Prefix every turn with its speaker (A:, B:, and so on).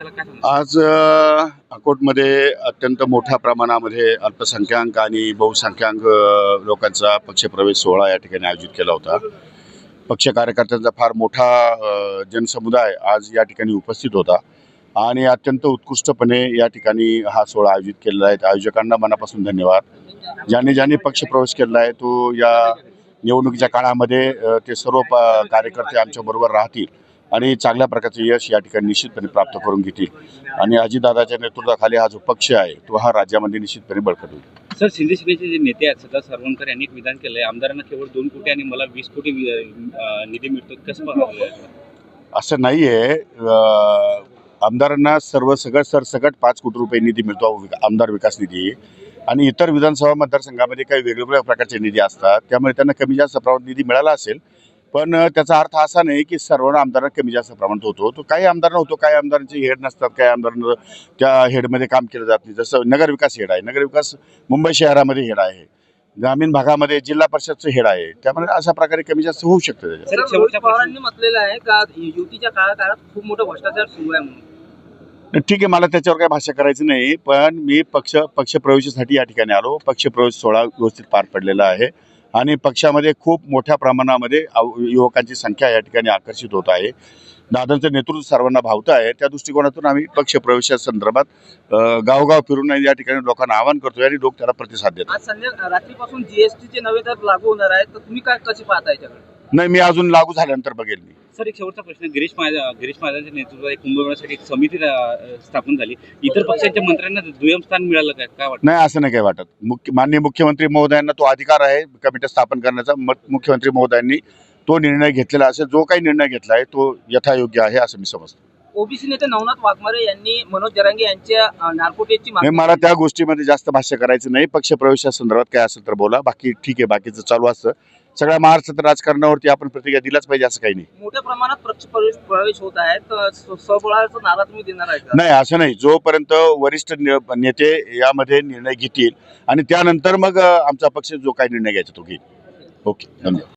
A: आज अकोटमध्ये अत्यंत मोठ्या प्रमाणामध्ये अल्पसंख्याक आणि बहुसंख्याक लोकांचा पक्षप्रवेश सोहळा या ठिकाणी आयोजित केला होता. पक्ष कार्यकर्त्यांचा फार मोठा जनसमुदाय आज या ठिकाणी उपस्थित होता आणि अत्यंत उत्कृष्टपणे या ठिकाणी हा सोहळा आयोजित केलेला आहे. आयोजकांना मनापासून धन्यवाद. ज्यांनी पक्षप्रवेश केला आहे तो या निवडणुकीच्या काळामध्ये ते सर्व कार्यकर्ते आमच्याबरोबर राहतील आणि चांगल्या प्रकारचे यश या ठिकाणी निश्चितपणे प्राप्त करून घेतील आणि अजितदादाच्या नेतृत्वाखाली हा जो पक्ष आहे तो हा राज्यामध्ये निश्चितपणे बळकट होईल.
B: सर, शिंदे सेनेचे जे नेते आहेत सदा सरवणकर यांनी एक विधान केलं आहे, आमदारांना केवळ 2 कोटी आणि मला 20 कोटी निधी मिळतो. कसं बघायला?
A: असं नाही आहे. आमदारांना सरसकट 5 कोटी रुपये निधी मिळतो, आमदार विकास निधी, आणि इतर विधानसभा मतदारसंघामध्ये काही वेगवेगळ्या प्रकारचे निधी असतात, त्यामुळे त्यांना कमी जास्त प्रमाणात निधी मिळाला असेल. पण त्याचा अर्थ असा नाही की सर्व आमदारांना कमी जास्त प्रमाणात होतो. तो काही आमदारांना होतो, काही आमदारांचे हेड नसतात, काही आमदारांना त्या हेडमध्ये काम केलं जात नाही. जसं नगरविकास हेड आहे, नगरविकास मुंबई शहरामध्ये हेड आहे, ग्रामीण भागामध्ये जिल्हा परिषदचं हेड आहे, त्यामुळे अशा प्रकारे कमी जास्त होऊ शकतं.
C: पवारांनी म्हटलेलं आहे का युतीच्या काळात खूप मोठा भ्रष्टाचार सुरू आहे म्हणून.
A: ठीक आहे, मला त्याच्यावर काही भाष्य करायचं नाही, पण मी पक्षप्रवेशासाठी या ठिकाणी आलो. पक्षप्रवेश सोहळा व्यवस्थित पार पडलेला आहे आणि पक्षामध्ये खूप मोठ्या प्रमाणामध्ये युवकांची संख्या या ठिकाणी आकर्षित होत आहे. दादांचं नेतृत्व सर्वांना भावतं आहे. त्या दृष्टिकोनातून आम्ही पक्षप्रवेशासंदर्भात गावगाव फिरून या ठिकाणी लोकांना आवाहन करतोय आणि लोक त्याला प्रतिसाद देतात.
C: आज रात्रीपासून जीएसटीचे नवे दर लागू होणार आहेत, तर तुम्ही काय कसे पाहता याच्याकडे?
A: नाही, मी अजून लागू झाल्यानंतर बघेल. मी
B: सर, एक शेवटचा प्रश्न. गिरीश महाजनच्या नेतृत्वात एक कुंभमेळ्यासाठी एक समिती स्थापन झाली. इतर पक्षांच्या मंत्र्यांना दुय्यम स्थान मिळालं काय वाटतं?
A: नाही, असं नाही काय वाटत. माननीय मुख्यमंत्री महोदयांना तो अधिकार आहे कमिटी स्थापन करण्याचा. मुख्यमंत्री महोदयांनी तो निर्णय घेतलेला असेल. जो काही निर्णय घेतला आहे तो यथायोग्य आहे असं मी समजतो.
C: ओबीसी नेते नवनाथ वाघमारे यांनी मनोज जरांगे यांच्या नार्कोटिकची मागणी.
A: मला त्या गोष्टीमध्ये जास्त भाष्य करायचं नाही. पक्षप्रवेशासंदर्भात काय असेल तर बोला, बाकी ठीक आहे, बाकीचं चालू असतं. सगळ्या महाराष्ट्रात राजकारणावरती आपण प्रतिक्रिया दिलाच पाहिजे असं काही नाही.
C: मोठ्या प्रमाणात पक्षप्रवेश होत आहे, तर सबळाचा नारा तुम्ही देणार आहे का?
A: नाही, असं नाही. जोपर्यंत वरिष्ठ नेते यामध्ये निर्णय घेतील आणि त्यानंतर मग आमचा पक्ष जो काही निर्णय घ्यायचा तो घेईल. ओके, धन्यवाद.